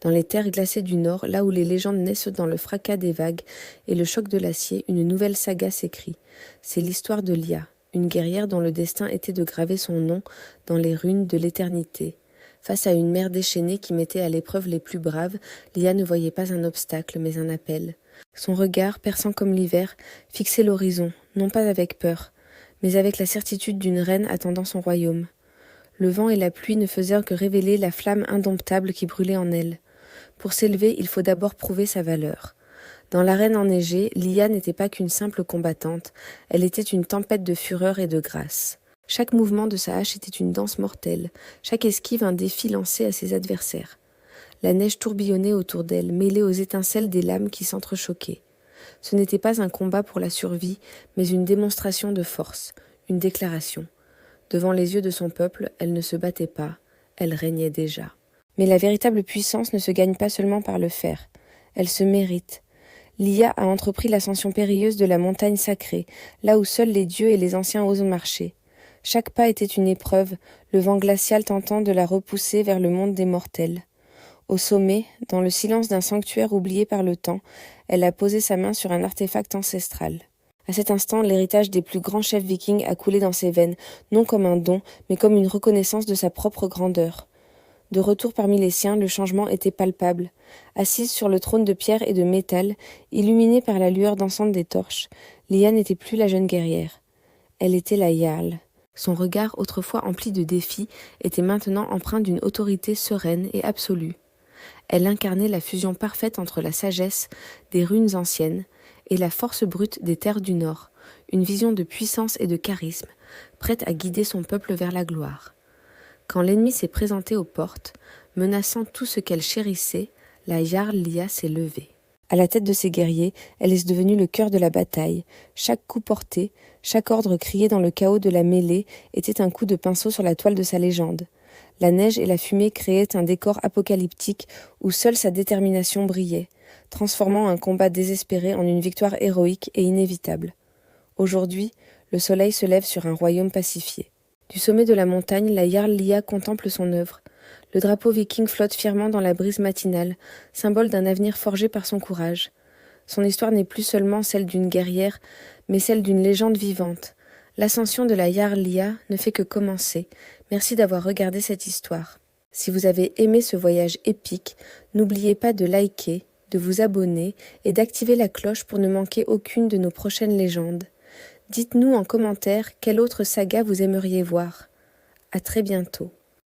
Dans les terres glacées du Nord, là où les légendes naissent dans le fracas des vagues et le choc de l'acier, une nouvelle saga s'écrit. C'est l'histoire de Lia, une guerrière dont le destin était de graver son nom dans les runes de l'éternité. Face à une mer déchaînée qui mettait à l'épreuve les plus braves, Lia ne voyait pas un obstacle, mais un appel. Son regard, perçant comme l'hiver, fixait l'horizon, non pas avec peur, mais avec la certitude d'une reine attendant son royaume. Le vent et la pluie ne faisaient que révéler la flamme indomptable qui brûlait en elle. Pour s'élever, il faut d'abord prouver sa valeur. Dans l'arène enneigée, Lia n'était pas qu'une simple combattante, elle était une tempête de fureur et de grâce. Chaque mouvement de sa hache était une danse mortelle, chaque esquive un défi lancé à ses adversaires. La neige tourbillonnait autour d'elle, mêlée aux étincelles des lames qui s'entrechoquaient. Ce n'était pas un combat pour la survie, mais une démonstration de force, une déclaration. Devant les yeux de son peuple, elle ne se battait pas, elle régnait déjà. Mais la véritable puissance ne se gagne pas seulement par le fer, elle se mérite. Lia a entrepris l'ascension périlleuse de la montagne sacrée, là où seuls les dieux et les anciens osent marcher. Chaque pas était une épreuve, le vent glacial tentant de la repousser vers le monde des mortels. Au sommet, dans le silence d'un sanctuaire oublié par le temps, elle a posé sa main sur un artefact ancestral. À cet instant, l'héritage des plus grands chefs vikings a coulé dans ses veines, non comme un don, mais comme une reconnaissance de sa propre grandeur. De retour parmi les siens, le changement était palpable. Assise sur le trône de pierre et de métal, illuminée par la lueur dansante des torches, Lia n'était plus la jeune guerrière. Elle était la Jarl. Son regard, autrefois empli de défis, était maintenant empreint d'une autorité sereine et absolue. Elle incarnait la fusion parfaite entre la sagesse des runes anciennes et la force brute des terres du Nord, une vision de puissance et de charisme, prête à guider son peuple vers la gloire. Quand l'ennemi s'est présenté aux portes, menaçant tout ce qu'elle chérissait, la Jarl Lia s'est levée. À la tête de ses guerriers, elle est devenue le cœur de la bataille. Chaque coup porté, chaque ordre crié dans le chaos de la mêlée était un coup de pinceau sur la toile de sa légende. La neige et la fumée créaient un décor apocalyptique où seule sa détermination brillait, transformant un combat désespéré en une victoire héroïque et inévitable. Aujourd'hui, le soleil se lève sur un royaume pacifié. Du sommet de la montagne, la Jarl Lia contemple son œuvre. Le drapeau viking flotte fièrement dans la brise matinale, symbole d'un avenir forgé par son courage. Son histoire n'est plus seulement celle d'une guerrière, mais celle d'une légende vivante. L'ascension de la Jarl Lia ne fait que commencer. Merci d'avoir regardé cette histoire. Si vous avez aimé ce voyage épique, n'oubliez pas de liker, de vous abonner et d'activer la cloche pour ne manquer aucune de nos prochaines légendes. Dites-nous en commentaire quelle autre saga vous aimeriez voir. À très bientôt.